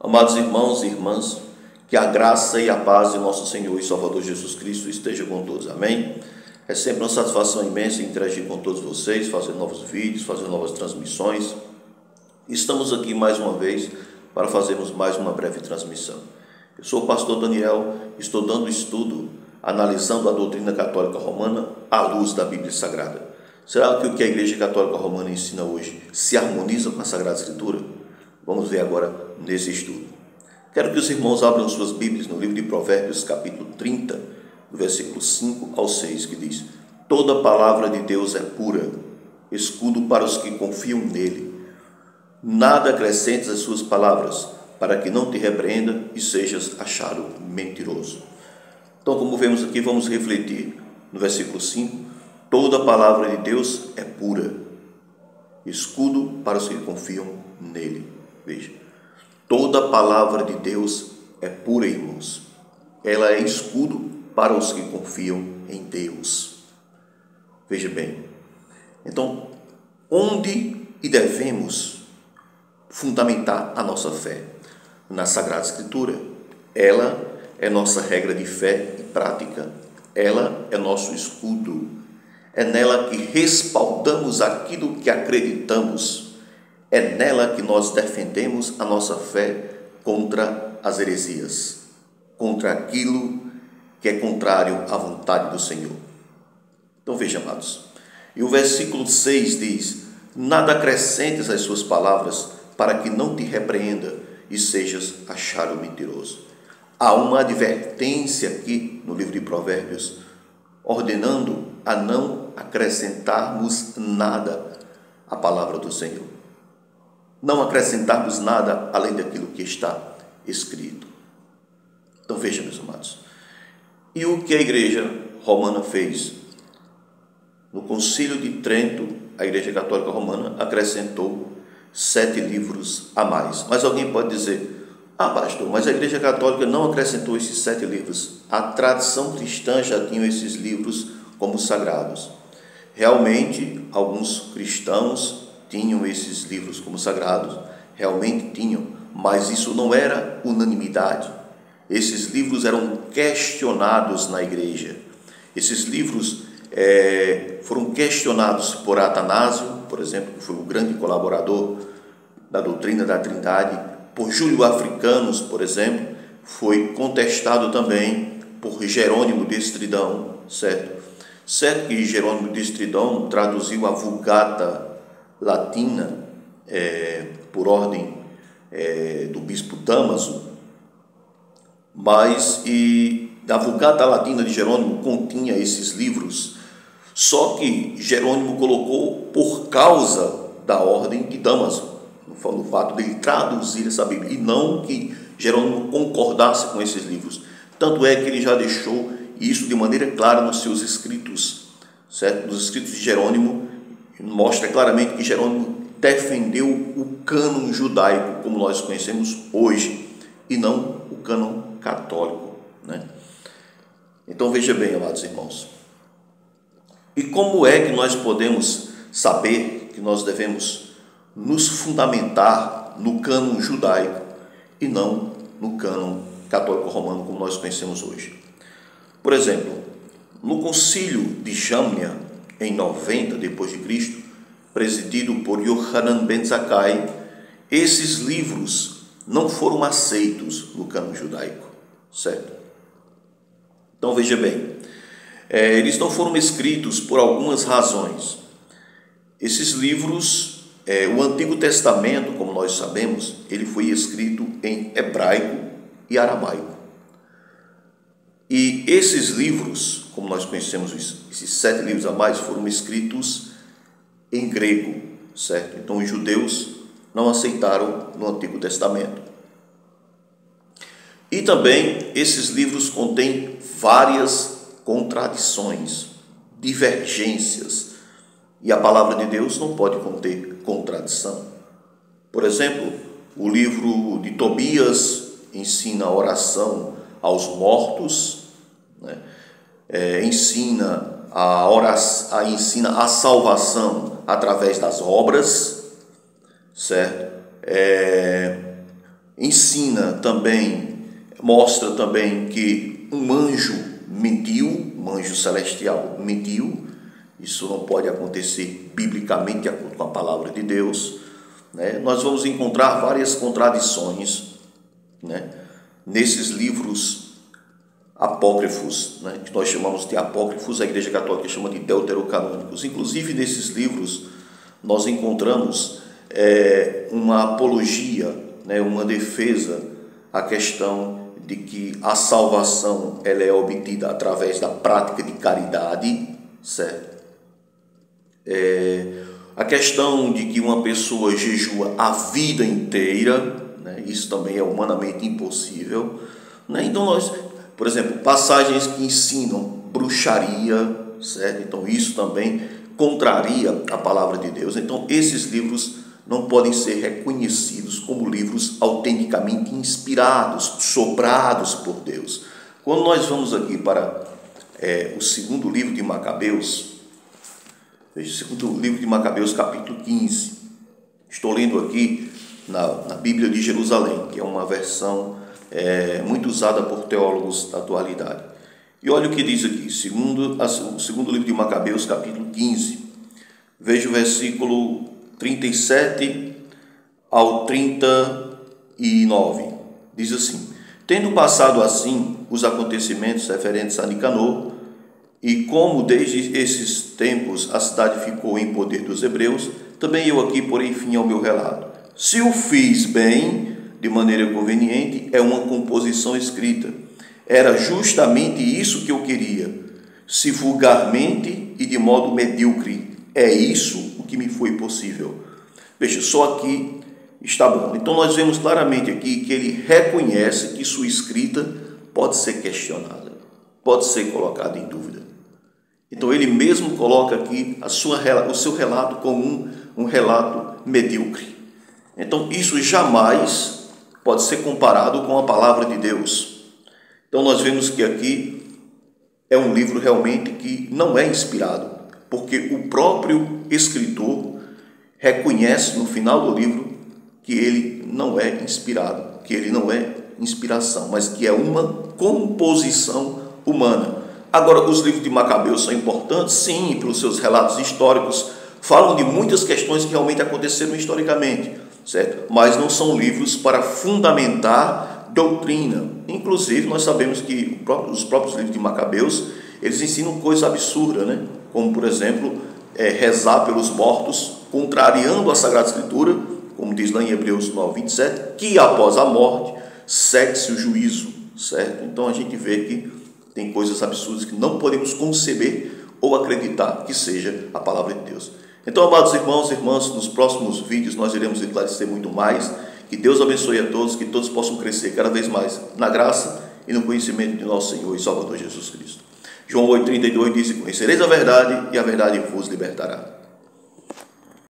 Amados irmãos e irmãs, que a graça e a paz de nosso Senhor e Salvador Jesus Cristo esteja com todos. Amém? É sempre uma satisfação imensa interagir com todos vocês, fazer novos vídeos, fazer novas transmissões. Estamos aqui mais uma vez para fazermos mais uma breve transmissão. Eu sou o pastor Daniel, estou dando estudo, analisando a doutrina católica romana à luz da Bíblia Sagrada. Será que o que a Igreja Católica Romana ensina hoje se harmoniza com a Sagrada Escritura? Vamos ver agora nesse estudo. Quero que os irmãos abram suas Bíblias no livro de Provérbios, capítulo 30, do versículo 5 ao 6, que diz: Toda palavra de Deus é pura, escudo para os que confiam nele. Nada acrescentes às suas palavras, para que não te repreenda e sejas achado mentiroso. Então, como vemos aqui, vamos refletir no versículo 5. Toda palavra de Deus é pura, escudo para os que confiam nele. Veja, toda palavra de Deus é pura, irmãos. Ela é escudo para os que confiam em Deus. Veja bem, então, onde devemos fundamentar a nossa fé? Na Sagrada Escritura. Ela é nossa regra de fé e prática. Ela é nosso escudo. É nela que respaldamos aquilo que acreditamos. É nela que nós defendemos a nossa fé contra as heresias, contra aquilo que é contrário à vontade do Senhor. Então veja, amados, e o versículo 6 diz: Nada acrescentes às suas palavras, para que não te repreenda e sejas achado mentiroso. Há uma advertência aqui no livro de Provérbios, ordenando a não acrescentarmos nada à palavra do Senhor. Não acrescentarmos nada além daquilo que está escrito. Então veja, meus amados, e o que a Igreja Romana fez? No Concílio de Trento, a Igreja Católica Romana acrescentou 7 livros a mais. Mas alguém pode dizer: pastor, mas a Igreja Católica não acrescentou esses 7 livros. A tradição cristã já tinha esses livros como sagrados. Realmente, alguns cristãos tinham esses livros como sagrados, realmente tinham, mas isso não era unanimidade. Esses livros eram questionados na igreja. Esses livros foram questionados por Atanásio, por exemplo, que foi o grande colaborador da doutrina da Trindade, por Júlio Africanus, por exemplo, foi contestado também por Jerônimo de Estridão, certo? Certo que Jerônimo de Estridão traduziu a Vulgata Latina por ordem do bispo Damaso, mas a Vulgata Latina de Jerônimo continha esses livros, só que Jerônimo colocou por causa da ordem de Damaso, no fato de ele traduzir essa Bíblia, e não que Jerônimo concordasse com esses livros. Tanto é que ele já deixou isso de maneira clara nos seus escritos, certo? Nos escritos de Jerônimo, mostra claramente que Jerônimo defendeu o cânon judaico, como nós conhecemos hoje, e não o cânon católico, né? Então veja bem, amados irmãos, e como é que nós podemos saber que nós devemos nos fundamentar no cânon judaico e não no cânon católico romano, como nós conhecemos hoje? Por exemplo, no concílio de Jamnia, em 90 depois de Cristo, presidido por Yohanan Ben Zakkai, esses livros não foram aceitos no cânon judaico, certo? Então veja bem, eles não foram escritos por algumas razões. Esses livros, o Antigo Testamento, como nós sabemos, ele foi escrito em hebraico e aramaico. E esses livros, como nós conhecemos, esses 7 livros a mais, foram escritos em grego, certo? Então os judeus não aceitaram no Antigo Testamento. E também esses livros contêm várias contradições, divergências, e a palavra de Deus não pode conter contradição. Por exemplo, o livro de Tobias ensina a oração aos mortos, né? Ensina a salvação através das obras, certo? ensina também, mostra também que um anjo mentiu, um anjo celestial mentiu. Isso não pode acontecer biblicamente, de acordo com a palavra de Deus, né? Nós vamos encontrar várias contradições, né, nesses livros apócrifos, né, que nós chamamos de apócrifos, a Igreja Católica chama de deuterocanônicos. Inclusive, nesses livros, nós encontramos uma apologia, né, uma defesa à questão de que a salvação ela é obtida através da prática de caridade, certo? A questão de que uma pessoa jejua a vida inteira, né, isso também é humanamente impossível, né? Então nós, por exemplo, passagens que ensinam bruxaria, certo? Então isso também contraria a palavra de Deus. Então esses livros não podem ser reconhecidos como livros autenticamente inspirados, soprados por Deus. Quando nós vamos aqui para o segundo livro de Macabeus, veja, segundo livro de Macabeus, capítulo 15. Estou lendo aqui na Bíblia de Jerusalém, que é uma versão muito usada por teólogos da atualidade. E olha o que diz aqui, o segundo livro de Macabeus, capítulo 15. Veja o versículo 37 ao 39. Diz assim: tendo passado assim os acontecimentos referentes a Nicanor, e como desde esses tempos a cidade ficou em poder dos hebreus, também eu aqui porei fim ao meu relato. Se o fiz bem, de maneira conveniente, é uma composição escrita. Era justamente isso que eu queria. Se vulgarmente e de modo medíocre, é isso o que me foi possível. Veja, só aqui está bom. Então nós vemos claramente aqui que ele reconhece que sua escrita pode ser questionada, pode ser colocada em dúvida. Então ele mesmo coloca aqui o seu relato como um relato medíocre. Então isso jamais pode ser comparado com a palavra de Deus. Então nós vemos que aqui é um livro realmente que não é inspirado, porque o próprio escritor reconhece no final do livro que ele não é inspirado, que ele não é inspiração, mas que é uma composição humana. Agora, os livros de Macabeus são importantes, sim, pelos seus relatos históricos, falam de muitas questões que realmente aconteceram historicamente, certo? Mas não são livros para fundamentar doutrina. Inclusive, nós sabemos que os próprios livros de Macabeus, eles ensinam coisas absurdas, né? Como, por exemplo, rezar pelos mortos, contrariando a Sagrada Escritura, como diz lá em Hebreus 9, 27, que após a morte segue-se o juízo, certo? Então a gente vê que tem coisas absurdas que não podemos conceber ou acreditar que seja a palavra de Deus. Então, amados irmãos e irmãs, nos próximos vídeos nós iremos esclarecer muito mais. Que Deus abençoe a todos, que todos possam crescer cada vez mais na graça e no conhecimento de nosso Senhor e Salvador Jesus Cristo. João 8,32 diz: conhecereis a verdade e a verdade vos libertará.